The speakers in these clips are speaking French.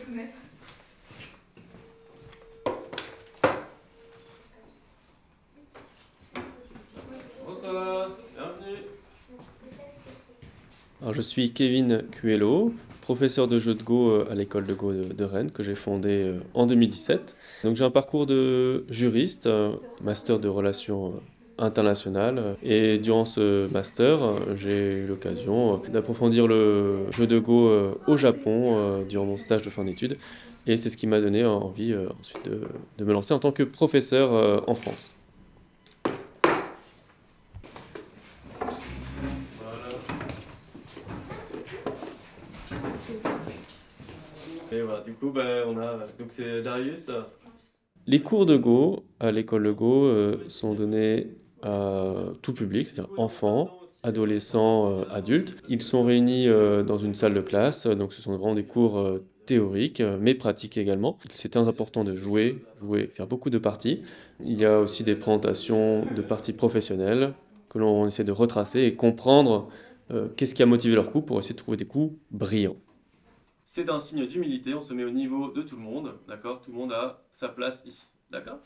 peux mettre. Bonsoir, bienvenue. Alors, je suis Kevin Cuello, professeur de jeu de Go à l'école de Go de Rennes, que j'ai fondée en 2017. Donc, j'ai un parcours de juriste, master de relations internationales. Et durant ce master, j'ai eu l'occasion d'approfondir le jeu de Go au Japon durant mon stage de fin d'études. Et c'est ce qui m'a donné envie ensuite de me lancer en tant que professeur en France. Et voilà, du coup, donc c'est Darius. Les cours de Go à l'école de Go sont donnés à tout public, c'est-à-dire enfants, adolescents, adultes. Ils sont réunis dans une salle de classe, donc ce sont vraiment des cours théoriques, mais pratiques également. C'est très important de jouer, faire beaucoup de parties. Il y a aussi des présentations de parties professionnelles que l'on essaie de retracer et comprendre qu'est-ce qui a motivé leur coup pour essayer de trouver des coups brillants. C'est un signe d'humilité, on se met au niveau de tout le monde, d'accord? Tout le monde a sa place ici, d'accord?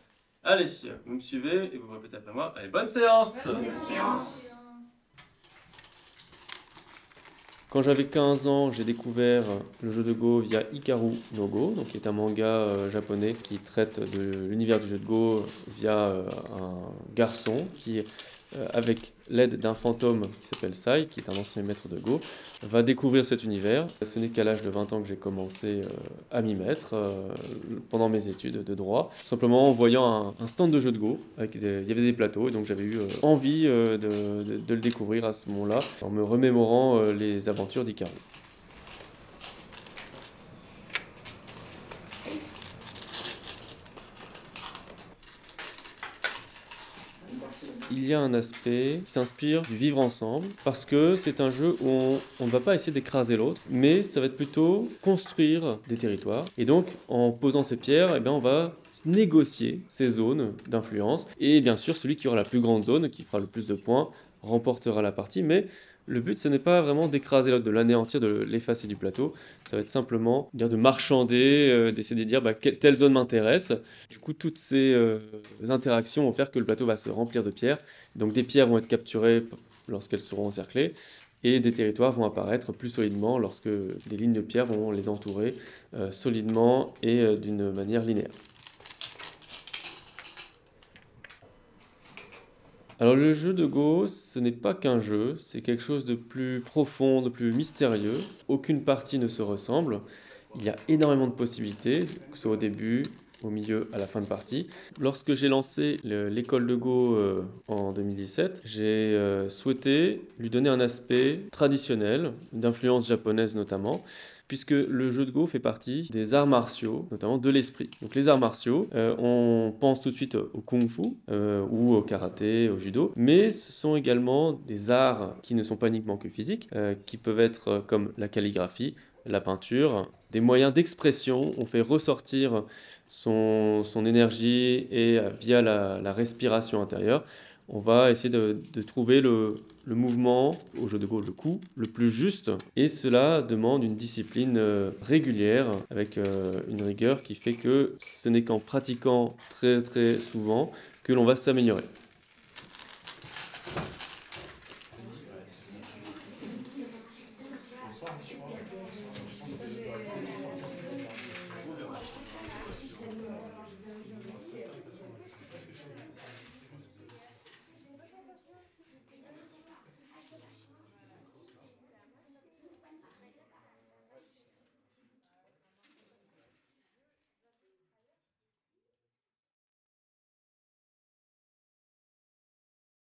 Allez, vous me suivez et vous répétez après moi. Allez, bonne séance! Bonne séance. Quand j'avais 15 ans, j'ai découvert le jeu de Go via Hikaru no Go, donc qui est un manga japonais qui traite de l'univers du jeu de Go via un garçon qui, avec l'aide d'un fantôme qui s'appelle Sai, qui est un ancien maître de Go, va découvrir cet univers. Ce n'est qu'à l'âge de 20 ans que j'ai commencé à m'y mettre pendant mes études de droit, tout simplement en voyant un stand de jeu de Go, il y avait des plateaux, et donc j'avais eu envie de le découvrir à ce moment-là, en me remémorant les aventures d'Hikaru. Il y a un aspect qui s'inspire du vivre ensemble, parce que c'est un jeu où on ne va pas essayer d'écraser l'autre, mais ça va être plutôt construire des territoires. Et donc, en posant ces pierres, on va négocier ces zones d'influence. Et bien sûr, celui qui aura la plus grande zone, qui fera le plus de points, remportera la partie. Mais le but, ce n'est pas vraiment d'écraser l'autre, de l'anéantir, de l'effacer du plateau. Ça va être simplement de marchander, d'essayer de dire telle zone m'intéresse. Du coup, toutes ces interactions vont faire que le plateau va se remplir de pierres. Donc des pierres vont être capturées lorsqu'elles seront encerclées et des territoires vont apparaître plus solidement lorsque des lignes de pierre vont les entourer solidement et d'une manière linéaire. Alors le jeu de Go, ce n'est pas qu'un jeu, c'est quelque chose de plus profond, de plus mystérieux. Aucune partie ne se ressemble. Il y a énormément de possibilités, que ce soit au début, au milieu, à la fin de partie. Lorsque j'ai lancé l'école de Go en 2017, j'ai souhaité lui donner un aspect traditionnel, d'influence japonaise notamment, puisque le jeu de Go fait partie des arts martiaux, notamment de l'esprit. Donc les arts martiaux, on pense tout de suite au kung-fu ou au karaté, au judo, mais ce sont également des arts qui ne sont pas uniquement que physiques, qui peuvent être comme la calligraphie, la peinture, des moyens d'expression. On fait ressortir son énergie et via la respiration intérieure, on va essayer de trouver le mouvement, au jeu de Go, le coup, le plus juste. Et cela demande une discipline régulière, avec une rigueur qui fait que ce n'est qu'en pratiquant très très souvent que l'on va s'améliorer.